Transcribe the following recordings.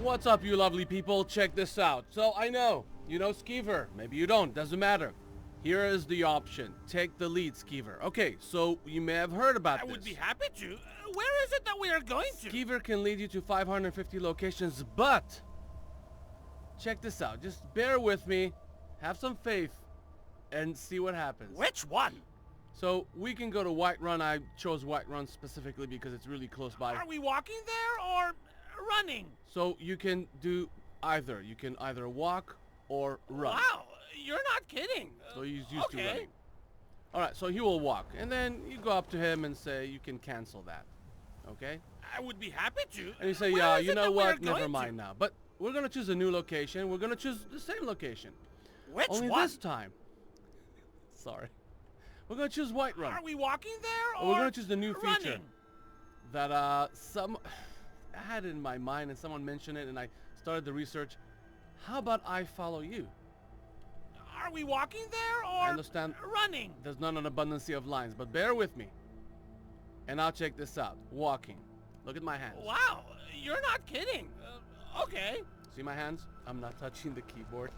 What's up, you lovely people? Check this out. So I know, you know Skeever. Maybe you don't. Doesn't matter. Here is the option. Take the lead, Skeever. Okay, so you may have heard about this. I would be happy to. Where is it that we are going to? Skeever can lead you to 550 locations, but check this out. Just bear with me, have some faith, and see what happens. Which one? So we can go to Whiterun. I chose Whiterun specifically because it's really close by. Are we walking there or running? So you can do either. You can either walk or run. Wow, you're not kidding. So he's used to running. All right, so he will walk, and then you go up to him and say you can cancel that. Okay? I would be happy to. And you say, yeah, you know what? Never mind now. But we're gonna choose a new location. We're gonna choose the same location. Which Only one? this time. Sorry. We're gonna choose Whiterun. Are we walking there or We're gonna choose the new running? feature that I had it in my mind, and someone mentioned it, and I started the research. How about I follow you? Are we walking there I or understand running? there's not an abundance of lines, but bear with me. And I'll check this out. Walking. Look at my hands. Wow, you're not kidding. Okay. See my hands? I'm not touching the keyboard.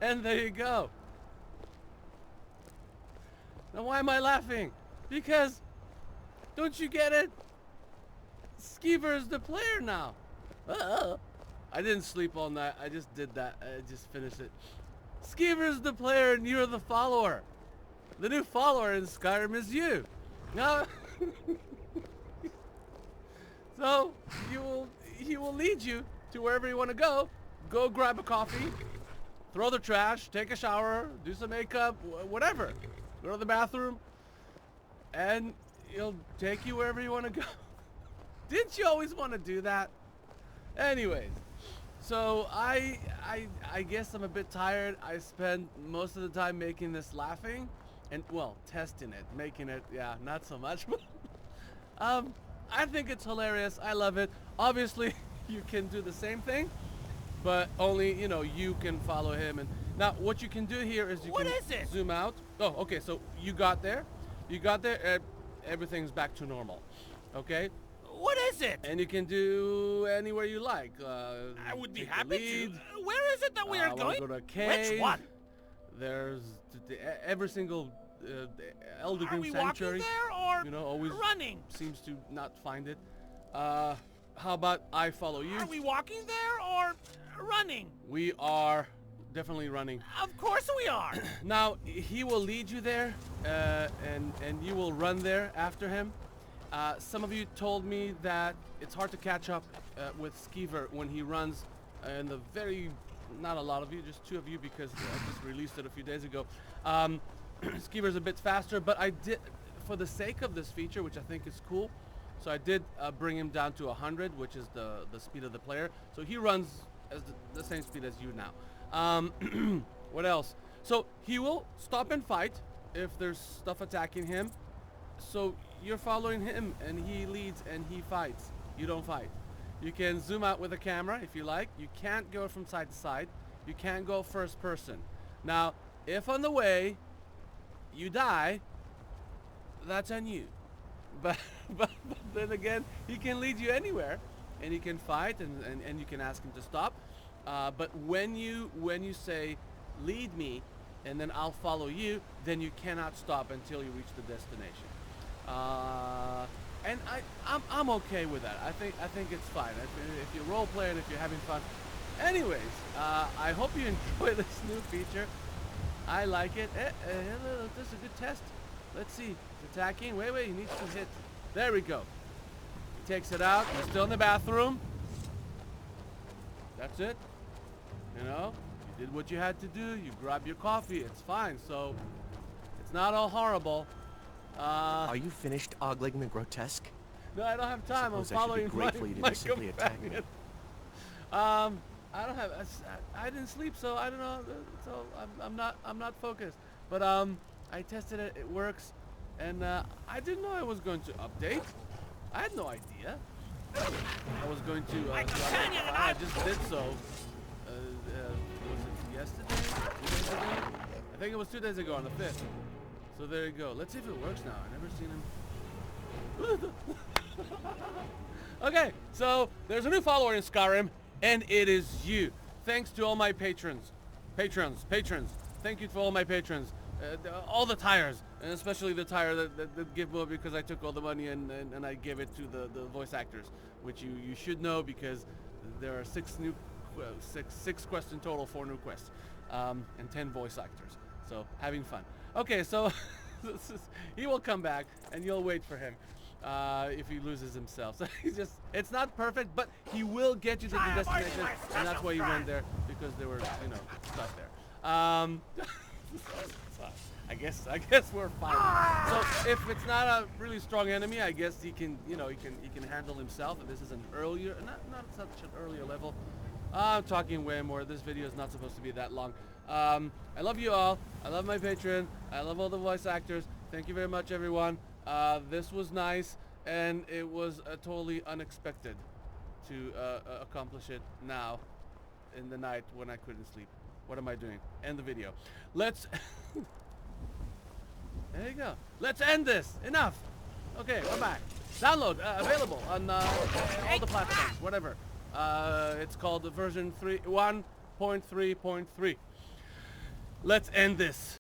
And there you go. Now why am I laughing? Because, don't you get it? Skeever is the player now. I didn't sleep all night. I just did that. I just finished it. Skeever is the player and you're the follower. The new follower in Skyrim is you. Now, so he will lead you to wherever you want to go. Go grab a coffee, throw the trash, take a shower, do some makeup, whatever. Go to the bathroom, and he'll take you wherever you want to go. Didn't you always want to do that? Anyways, so I guess I'm a bit tired. I spent most of the time making this laughing, and well, testing it, making it, yeah, not so much. I think it's hilarious. I love it. Obviously, you can do the same thing, but only, you know, you can follow him. And now what you can do here is you What can is it? zoom out. Oh, okay, so you got there, everything's back to normal, okay? What is it? And you can do anywhere you like. I would be take the happy lead. to. Where is it that we are going? Go to a cave. Which one? There's every single Elder Are Doom we sanctuary. walking there or You know, always running? seems to not find it. How about I follow you? Are we walking there or running? We are definitely running. Of course we are. Now he will lead you there, and you will run there after him. Some of you told me that it's hard to catch up with Skeever when he runs, and not a lot of you, just 2 of you, because I just released it a few days ago. Skeever's a bit faster, but I did, for the sake of this feature, which I think is cool, so I did bring him down to 100, which is the speed of the player. So he runs as the same speed as you now. What else? So he will stop and fight if there's stuff attacking him. So you're following him, and he leads and he fights. You don't fight. You can zoom out with a camera if you like. You can't go from side to side. You can't go first person. Now, if on the way you die, that's on you. But then again, he can lead you anywhere, and he can fight, and you can ask him to stop. But when you say, lead me, and then I'll follow you, then you cannot stop until you reach the destination. And I'm okay with that. I think it's fine if you role play and if you're having fun. Anyways, I hope you enjoy this new feature. I like it. This is a good test. Let's see. It's attacking. Wait, he needs to hit. There we go. He takes it out. He's still in the bathroom. That's it. You know, you did what you had to do. You grabbed your coffee. It's fine. So it's not all horrible. Are you finished ogling the grotesque? No, I don't have time. I'm Suppose I should following be grateful you my didn't simply attack me. companion. I don't have. I didn't sleep, so I don't know. So I'm not focused. But I tested it. It works, and I didn't know I was going to update. I had no idea. I was going to. I just did so. Was it yesterday? 2 days ago? I think it was 2 days ago on the 5th. So there you go. Let's see if it works now. I've never seen him. Okay, so there's a new follower in Skyrim, and it is you. Thanks to all my patrons. Patrons. Thank you for all my patrons. All the tires, and especially the tire that give more because I took all the money and I gave it to the voice actors, which you should know because there are six quests in total, 4 new quests, and 10 voice actors. So having fun. Okay, so he will come back, and you'll wait for him. If he loses himself. So it's not perfect, but he will get you to the destination, and that's why he went there, because they were, stuck there. I guess we're fine. So if it's not a really strong enemy, I guess he can, he can handle himself, and this is an earlier, not such an earlier level. I'm talking way more. This video is not supposed to be that long. I love you all. I love my patron. I love all the voice actors. Thank you very much, everyone. This was nice, and it was totally unexpected to accomplish it now in the night when I couldn't sleep. What am I doing? End the video. Let's... There you go. Let's end this. Enough. Okay, we're back. Download, available on all the platforms, whatever. It's called version 1.3.3. Let's end this.